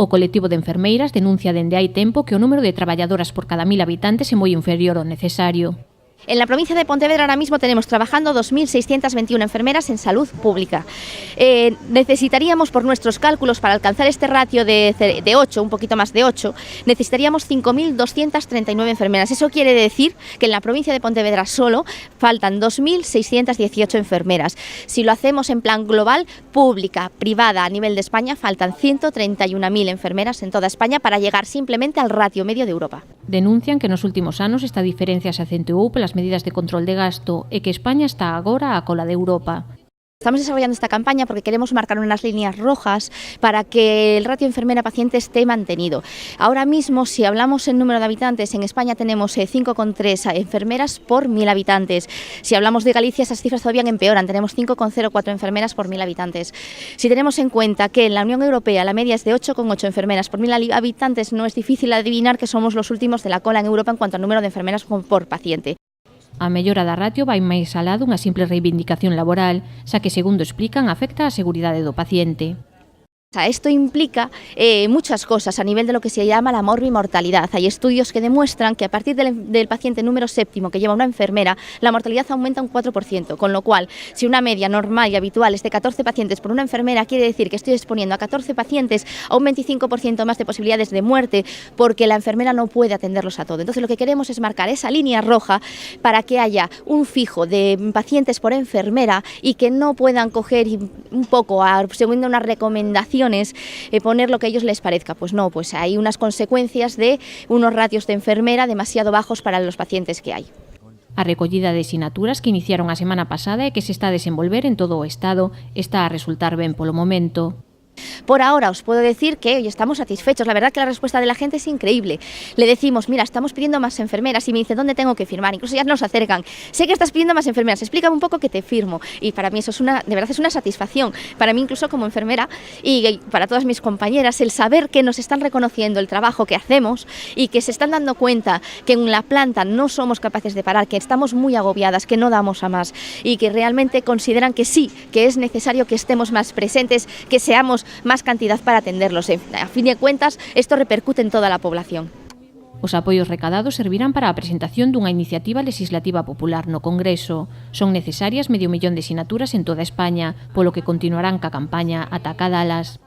O colectivo de enfermeiras denuncia dende hai tempo que o número de traballadoras por cada 1000 habitantes é moi inferior ao necesario. En la provincia de Pontevedra ahora mismo tenemos trabajando 2.621 enfermeras en salud pública. Necesitaríamos, por nuestros cálculos, para alcanzar este ratio de 8, un poquito más de 8, necesitaríamos 5.239 enfermeras. Eso quiere decir que en la provincia de Pontevedra solo faltan 2.618 enfermeras. Si lo hacemos en plan global, pública, privada, a nivel de España, faltan 131.000 enfermeras en toda España para llegar simplemente al ratio medio de Europa. Denuncian que nos últimos anos esta diferencia se acentuou polas medidas de control de gasto e que España está agora á cola de Europa. Estamos desarrollando esta campaña porque queremos marcar unas líneas rojas para que el ratio enfermera-paciente esté mantenido. Ahora mismo, si hablamos en número de habitantes, en España tenemos 5,3 enfermeras por 1000 habitantes. Si hablamos de Galicia, esas cifras todavía empeoran, tenemos 5,04 enfermeras por 1000 habitantes. Si tenemos en cuenta que en la Unión Europea la media es de 8,8 enfermeras por 1000 habitantes, no es difícil adivinar que somos los últimos de la cola en Europa en cuanto al número de enfermeras por paciente. A mellora da ratio vai máis alá dunha simple reivindicación laboral, xa que, segundo explican, afecta á seguridade do paciente. Esto implica muchas cosas a nivel de lo que se llama la morbimortalidad. Hay estudios que demuestran que a partir del paciente número séptimo que lleva una enfermera, la mortalidad aumenta un 4%, con lo cual, si una media normal y habitual es de 14 pacientes por una enfermera, quiere decir que estoy exponiendo a 14 pacientes a un 25% más de posibilidades de muerte porque la enfermera no puede atenderlos a todos. Entonces, lo que queremos es marcar esa línea roja para que haya un fijo de pacientes por enfermera y que no puedan coger un poco, según unas recomendaciones, poner lo que a ellos les parezca. Pues no, pues hay unas consecuencias de unos ratios de enfermera demasiado bajos para los pacientes que hay. A recollida de sinaturas que iniciaron a semana pasada e que se está a desenvolver en todo o Estado está a resultar ben polo momento. Por ahora os puedo decir que hoy estamos satisfechos. La verdad que la respuesta de la gente es increíble. Le decimos, mira, estamos pidiendo más enfermeras y me dice, ¿dónde tengo que firmar? Incluso ya nos acercan. Sé que estás pidiendo más enfermeras, explícame un poco que te firmo. Y para mí eso es de verdad es una satisfacción. Para mí incluso como enfermera y para todas mis compañeras, el saber que nos están reconociendo el trabajo que hacemos y que se están dando cuenta que en la planta no somos capaces de parar, que estamos muy agobiadas, que no damos a más y que realmente consideran que sí, que es necesario que estemos más presentes, que seamos más cantidad para atenderlos. A fin de cuentas, esto repercute en toda la población. Os apoios recadados servirán para a presentación dunha iniciativa legislativa popular no Congreso. Son necesarias 500.000 de sinaturas en toda España, polo que continuarán ca campaña ata cadalas.